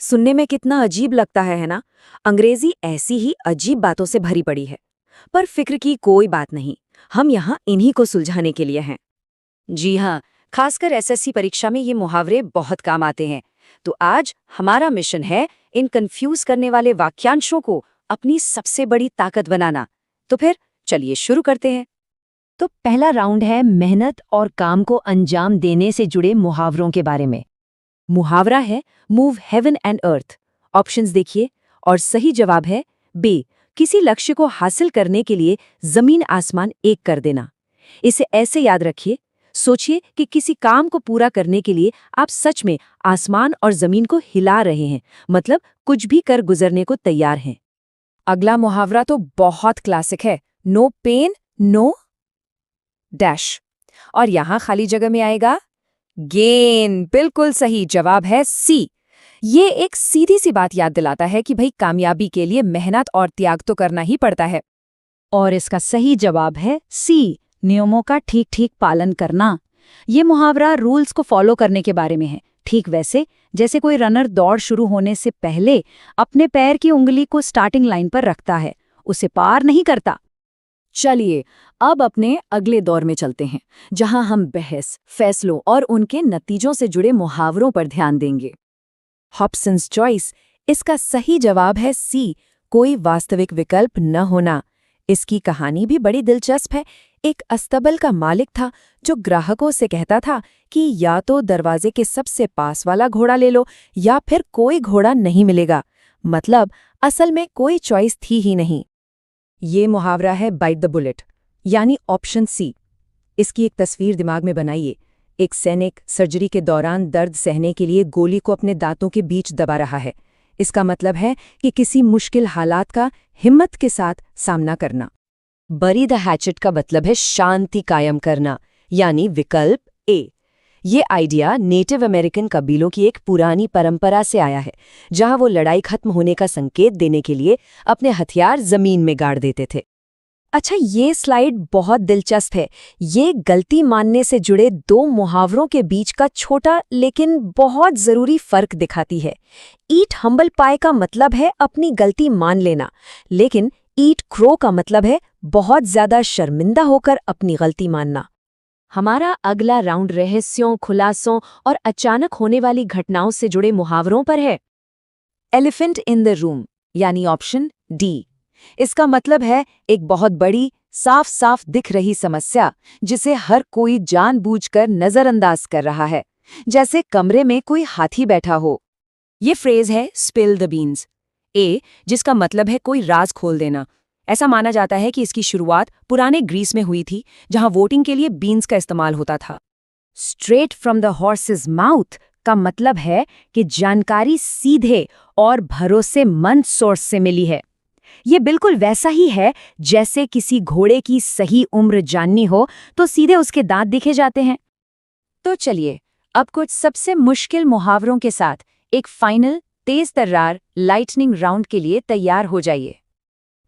सुनने में कितना अजीब लगता है ना। अंग्रेजी ऐसी ही अजीब बातों से भरी पड़ी है। पर फिक्र की कोई बात नहीं, हम यहाँ इन्हीं को सुलझाने के लिए हैं। जी हाँ, खासकर एसएससी परीक्षा में ये मुहावरे बहुत काम आते हैं। तो आज हमारा मिशन है इन कंफ्यूज करने वाले वाक्यांशों को अपनी सबसे बड़ी ताकत बनाना। तो फिर चलिए शुरू करते हैं। तो पहला राउंड है मेहनत और काम को अंजाम देने से जुड़े मुहावरों के बारे में। मुहावरा है move heaven and earth. Options देखिए और सही जवाब है बी, किसी लक्ष्य को हासिल करने के लिए जमीन आसमान एक कर देना। इसे ऐसे याद रखिए, सोचिए कि किसी काम को पूरा करने के लिए आप सच में आसमान और जमीन को हिला रहे हैं, मतलब कुछ भी कर गुजरने को तैयार हैं। अगला मुहावरा तो बहुत क्लासिक है, नो पेन नो डैश। और यहां खाली जगह में आएगा गेन। बिल्कुल सही जवाब है सी। ये एक सीधी सी बात याद दिलाता है कि भाई कामयाबी के लिए मेहनत और त्याग तो करना ही पड़ता है। और इसका सही जवाब है सी, नियमों का ठीक ठीक पालन करना। ये मुहावरा रूल्स को फॉलो करने के बारे में है, ठीक वैसे जैसे कोई रनर दौड़ शुरू होने से पहले अपने पैर की उंगली को स्टार्टिंग लाइन पर रखता है, उसे पार नहीं करता। चलिए अब अपने अगले दौर में चलते हैं, जहां हम बहस, फैसलों और उनके नतीजों से जुड़े मुहावरों पर ध्यान देंगे। हॉब्सन्स चॉइस, इसका सही जवाब है सी, कोई वास्तविक विकल्प न होना। इसकी कहानी भी बड़ी दिलचस्प है। एक अस्तबल का मालिक था जो ग्राहकों से कहता था कि या तो दरवाजे के सबसे पास वाला घोड़ा ले लो या फिर कोई घोड़ा नहीं मिलेगा। मतलब असल में कोई चॉइस थी ही नहीं। ये मुहावरा है बाइट द बुलेट, यानी ऑप्शन सी। इसकी एक तस्वीर दिमाग में बनाइए। एक सैनिक सर्जरी के दौरान दर्द सहने के लिए गोली को अपने दांतों के बीच दबा रहा है। इसका मतलब है कि किसी मुश्किल हालात का हिम्मत के साथ सामना करना। बरी द हैचेट का मतलब है शांति कायम करना, यानी विकल्प ए। ये आइडिया नेटिव अमेरिकन कबीलों की एक पुरानी परंपरा से आया है, जहां वो लड़ाई खत्म होने का संकेत देने के लिए अपने हथियार जमीन में गाड़ देते थे। अच्छा, ये स्लाइड बहुत दिलचस्प है। ये गलती मानने से जुड़े दो मुहावरों के बीच का छोटा लेकिन बहुत जरूरी फर्क दिखाती है। ईट हम्बल पाई का मतलब है अपनी गलती मान लेना, लेकिन ईट क्रो का मतलब है बहुत ज्यादा शर्मिंदा होकर अपनी गलती मानना। हमारा अगला राउंड रहस्यों, खुलासों और अचानक होने वाली घटनाओं से जुड़े मुहावरों पर है। एलिफेंट इन द रूम, यानी ऑप्शन डी। इसका मतलब है एक बहुत बड़ी, साफ साफ दिख रही समस्या जिसे हर कोई जानबूझकर नजरअंदाज कर रहा है, जैसे कमरे में कोई हाथी बैठा हो। ये फ्रेज है स्पिल द बीन्स। ए, जिसका मतलब है कोई राज खोल देना। ऐसा माना जाता है कि इसकी शुरुआत पुराने ग्रीस में हुई थी, जहां वोटिंग के लिए बीन्स का इस्तेमाल होता था। Straight from the horses mouth का मतलब है कि जानकारी सीधे और भरोसेमंद सोर्स से मिली है। ये बिल्कुल वैसा ही है जैसे किसी घोड़े की सही उम्र जाननी हो तो सीधे उसके दांत दिखे जाते हैं। तो चलिए अब कुछ सबसे मुश्किल मुहावरों के साथ एक फाइनल तेज तर्रार लाइटनिंग राउंड के लिए तैयार हो जाइए।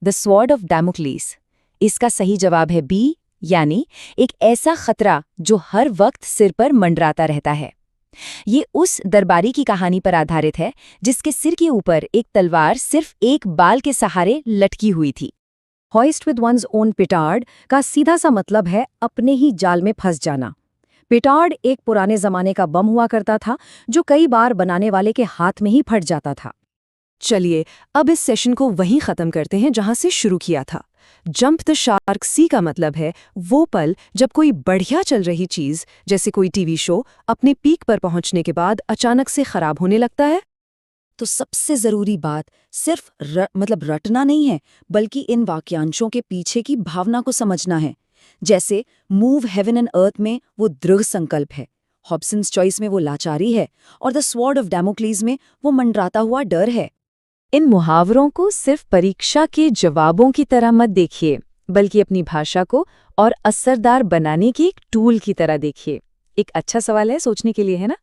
द स्वॉर्ड ऑफ डैमोक्लिस, इसका सही जवाब है बी, यानी एक ऐसा खतरा जो हर वक्त सिर पर मंडराता रहता है। ये उस दरबारी की कहानी पर आधारित है जिसके सिर के ऊपर एक तलवार सिर्फ एक बाल के सहारे लटकी हुई थी। हॉइस्ट विद वन्स ओन पिटार्ड का सीधा सा मतलब है अपने ही जाल में फंस जाना। पिटार्ड एक पुराने जमाने का बम हुआ करता था जो कई बार बनाने वाले के हाथ में ही फट जाता था। चलिए अब इस सेशन को वहीं खत्म करते हैं जहां से शुरू किया था। जंप द शार्क, सी का मतलब है वो पल जब कोई बढ़िया चल रही चीज जैसे कोई टीवी शो अपने पीक पर पहुंचने के बाद अचानक से खराब होने लगता है। तो सबसे जरूरी बात सिर्फ रटना नहीं है, बल्कि इन वाक्यांशों के पीछे की भावना को समझना है। जैसे मूव हेवन एंड अर्थ में वो दृढ़ संकल्प है, हॉब्सन्स चॉइस में वो लाचारी है, और द स्वॉर्ड ऑफ डैमोक्लिस में वो मंडराता हुआ डर है। इन मुहावरों को सिर्फ परीक्षा के जवाबों की तरह मत देखिए, बल्कि अपनी भाषा को और असरदार बनाने की एक टूल की तरह देखिए। एक अच्छा सवाल है सोचने के लिए, है ना?